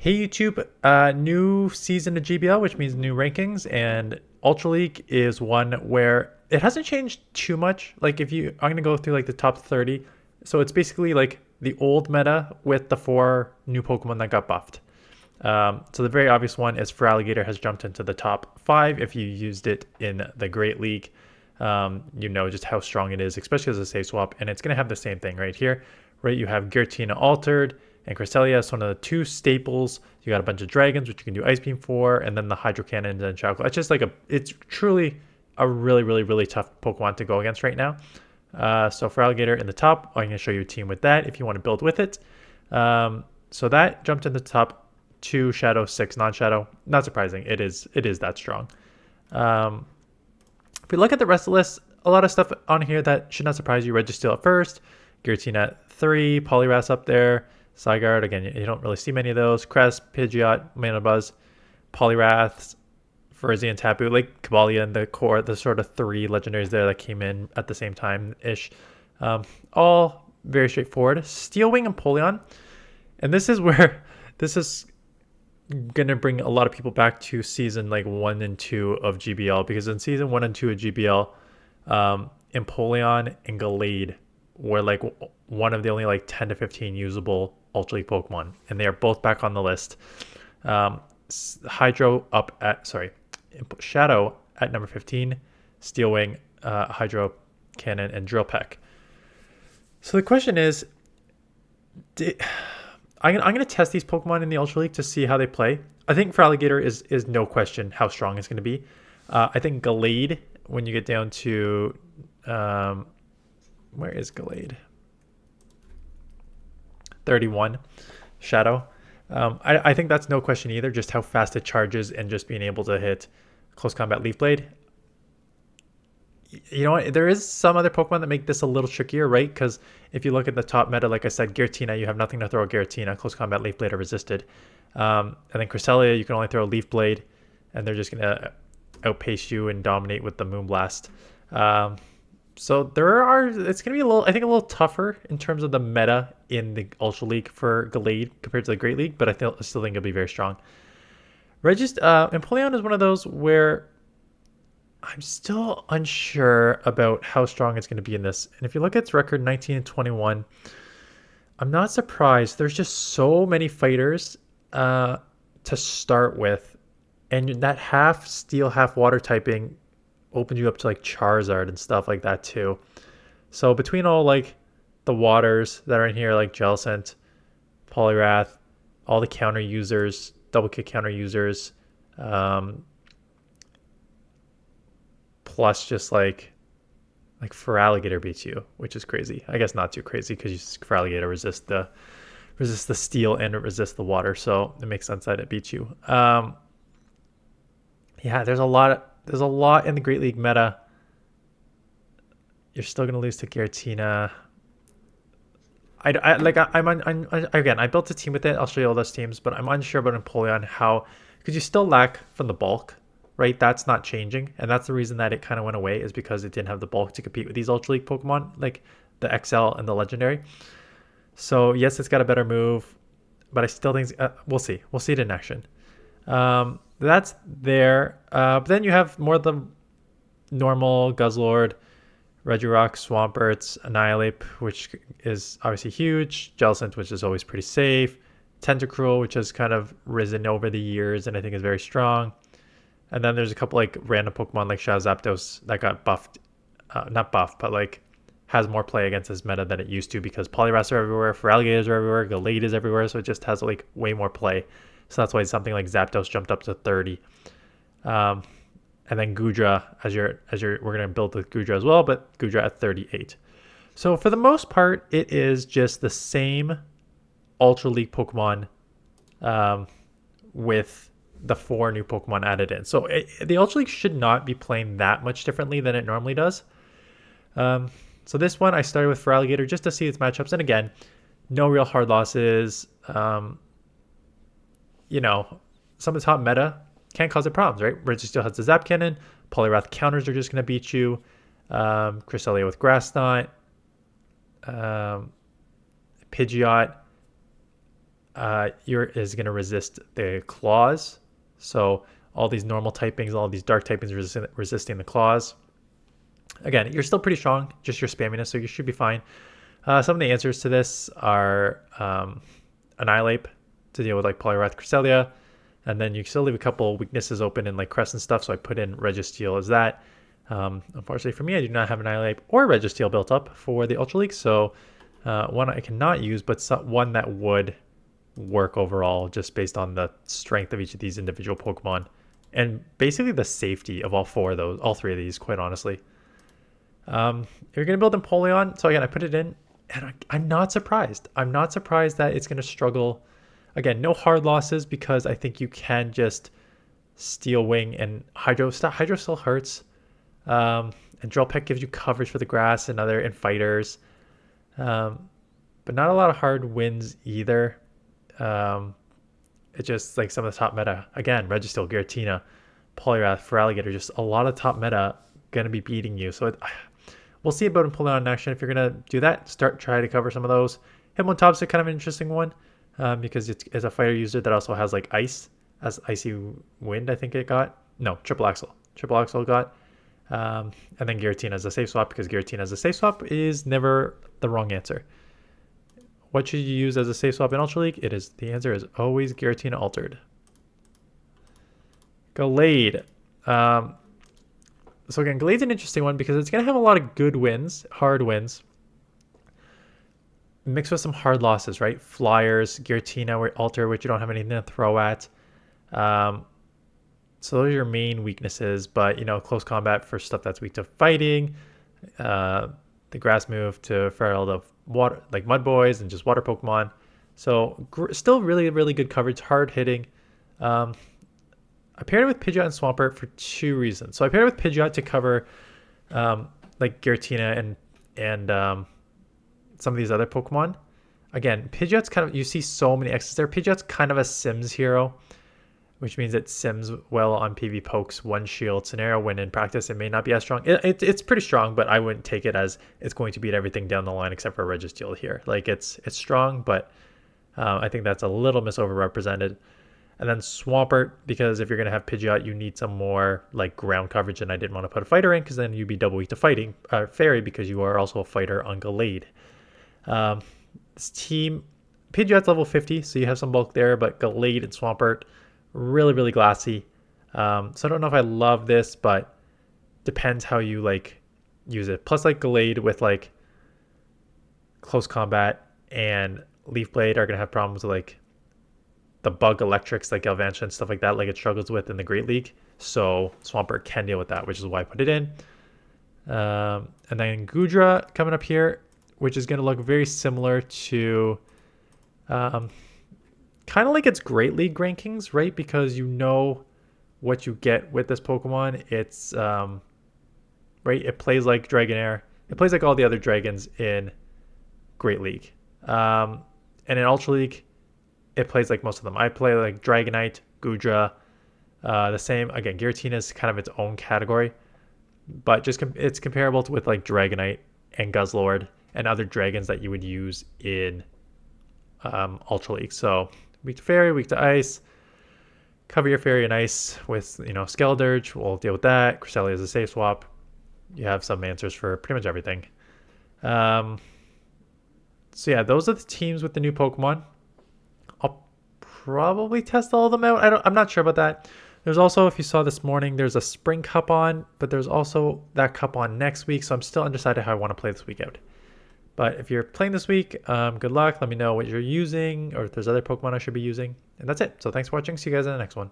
Hey YouTube, new season of GBL, which means new rankings, and Ultra League is one where it hasn't changed too much. Like I'm gonna go through like the top 30. So it's basically like the old meta with the four new Pokemon that got buffed. So the very obvious one is Feraligatr has jumped into the top five. If you used it in the Great League, you know just how strong it is, especially as a safe swap. And it's gonna have the same thing right here, right? You have Giratina Altered and Cresselia is one of the two staples. You got a bunch of dragons, which you can do Ice Beam for, and then the Hydro Cannon and Shadow Claw. It's just like it's truly a really tough Pokemon to go against right now. So for Alligator in the top, I'm going to show you a team with that if you want to build with it. So that jumped in the top 2 Shadow, 6 non-Shadow. Not surprising. It is that strong. If we look at the rest of the list, a lot of stuff on here that should not surprise you. Registeel at first, Giratina at 3, Poliwrath up there, Zygarde, again, you don't really see many of those. Crest, Pidgeot, Manabuzz, Poliwrath, Ferzi, and Tapu, like Cobalion, the core, the sort of 3 legendaries there that came in at the same time-ish. All very straightforward. Steel Wing and Empoleon. And this is where this is gonna bring a lot of people back to season like 1 and 2 of GBL, because in season 1 and 2 of GBL, Empoleon and Gallade were like one of the only like 10 to 15 usable Ultra League Pokemon, and they are both back on the list. Hydro up at Shadow at number 15, Steel Wing, Hydro Cannon, and Drill Peck. So the question is, I'm going to test these Pokemon in the Ultra League to see how they play. I think Feraligatr is no question how strong it's going to be. I think Gallade, when you get down to where is Gallade? 31, Shadow. I think that's no question either, just how fast it charges and just being able to hit close combat Leaf Blade. You know what? There is some other Pokemon that make this a little trickier, right? Because if you look at the top meta, like I said, Giratina, you have nothing to throw at Giratina. Close combat Leaf Blade are resisted. And then Cresselia, you can only throw a Leaf Blade, and they're just going to outpace you and dominate with the Moonblast. So it's going to be I think a little tougher in terms of the meta in the Ultra League for Gallade compared to the Great League, but I still think it'll be very strong. Empoleon is one of those where I'm still unsure about how strong it's going to be in this. And if you look at its record, 19 and 21, I'm not surprised. There's just so many fighters to start with. And that half steel, half water typing opens you up to like Charizard and stuff like that too. So between all like the waters that are in here, like Jellicent, Poliwrath, all the counter users, double kick counter users, plus just like Feraligatr beats you, which is crazy. I guess not too crazy because Feraligatr resists the steel and it resists the water, so it makes sense that it beats you. Yeah, there's a lot in the Great League meta. You're still gonna lose to Giratina. I built a team with it. I'll show you all those teams, but I'm unsure about Empoleon because you still lack from the bulk, right? That's not changing, and that's the reason that it kind of went away, is because it didn't have the bulk to compete with these Ultra League Pokemon, like the XL and the Legendary. So yes, it's got a better move, but I still think we'll see. We'll see it in action. That's there. But then you have more of the normal Guzzlord, Regirock, Swamperts, Annihilate, which is obviously huge. Jellicent, which is always pretty safe. Tentacruel, which has kind of risen over the years and I think is very strong. And then there's a couple like random Pokemon like Shadow Zapdos that got buffed. Not buffed, but like has more play against this meta than it used to, because Poliwraths are everywhere, Feraligatrs are everywhere, Gallade is everywhere, so it just has like way more play. So that's why something like Zapdos jumped up to 30. And then Goodra, we're going to build with Goodra as well, but Goodra at 38. So for the most part, it is just the same Ultra League Pokemon with the 4 new Pokemon added in. So the Ultra League should not be playing that much differently than it normally does. So this one, I started with Feraligatr just to see its matchups. And again, no real hard losses. You know, some of the top meta can't cause it problems, right? Registeel has the Zap Cannon. Poliwrath counters are just going to beat you. Cresselia with Grass Knot. Pidgeot is going to resist the claws. So all these normal typings, all these dark typings resisting the claws. Again, you're still pretty strong, just your spamminess, so you should be fine. Some of the answers to this are Annihilate to deal with like Poliwrath, Cresselia, and then you still leave a couple weaknesses open in like Crest and stuff, so I put in Registeel as that. Unfortunately for me, I do not have Annihilate or Registeel built up for the Ultra League, so one I cannot use, but one that would work overall just based on the strength of each of these individual Pokemon and basically the safety of all three of these, quite honestly. You're going to build Empoleon, so again, I put it in, and I'm not surprised. I'm not surprised that it's going to struggle. Again, no hard losses because I think you can just Steel Wing and Hydro. Hydro still hurts. And Drill Peck gives you coverage for the grass and fighters. But not a lot of hard wins either. It's just like some of the top meta. Again, Registeel, Giratina, Poliwrath, Feraligatr, just a lot of top meta going to be beating you. So we'll see about Empoleon in action. If you're going to do that, try to cover some of those. Hitmontop's kind of an interesting one because it's a fighter user that also has like Ice, as Icy Wind, I think it got. No, Triple Axle. Triple Axle got. And then Giratina as a safe swap, because Giratina as a safe swap is never the wrong answer. What should you use as a safe swap in Ultra League? The answer is always Giratina Altered. Gallade. So again, Gallade's an interesting one because it's going to have a lot of good wins, hard wins, mixed with some hard losses, right? Flyers, Giratina, Alter, which you don't have anything to throw at. So those are your main weaknesses, but close combat for stuff that's weak to fighting, the grass move to Feral the water, like Mud Boys and just water Pokemon. So still really, really good coverage, hard hitting. I paired it with Pidgeot and Swampert for two reasons. So I paired it with Pidgeot to cover like Giratina and some of these other Pokemon. Again, Pidgeot's kind of, you see so many X's there. Pidgeot's kind of a Sims hero, which means it sims well on PV Pokes, one shield scenario. When in practice, it may not be as strong. It's pretty strong, but I wouldn't take it as it's going to beat everything down the line except for Registeel here. Like it's strong, but I think that's a little overrepresented. And then Swampert, because if you're going to have Pidgeot, you need some more like ground coverage, and I didn't want to put a fighter in because then you'd be double weak to fighting. Fairy, because you are also a fighter on Gallade. This team, Pidgeot's level 50, so you have some bulk there, but Gallade and Swampert, really, really glassy. So I don't know if I love this, but depends how you like use it. Plus, like Gallade with like close combat and Leaf Blade are going to have problems with like the bug electrics like Galvantula and stuff like that, like it struggles with in the Great League. So Swampert can deal with that, which is why I put it in. And then Goodra coming up here, which is going to look very similar to kind of like its Great League rankings, right? Because you know what you get with this Pokemon. It's right, it plays like Dragonair. It plays like all the other dragons in Great League. And in Ultra League, it plays like most of them. I play like Dragonite, Goodra, the same. Again, Giratina is kind of its own category, but just it's comparable with like Dragonite and Guzzlord and other dragons that you would use in Ultra League. So weak to Fairy, weak to Ice. Cover your Fairy and Ice with Skeledirge. We'll deal with that. Cresselia is a safe swap. You have some answers for pretty much everything. So yeah, those are the teams with the new Pokemon. I'll probably test all of them out. I'm not sure about that. There's also, if you saw this morning, there's a Spring Cup on, but there's also that Cup on next week. So I'm still undecided how I want to play this week out. But if you're playing this week, good luck. Let me know what you're using or if there's other Pokemon I should be using. And that's it. So thanks for watching. See you guys in the next one.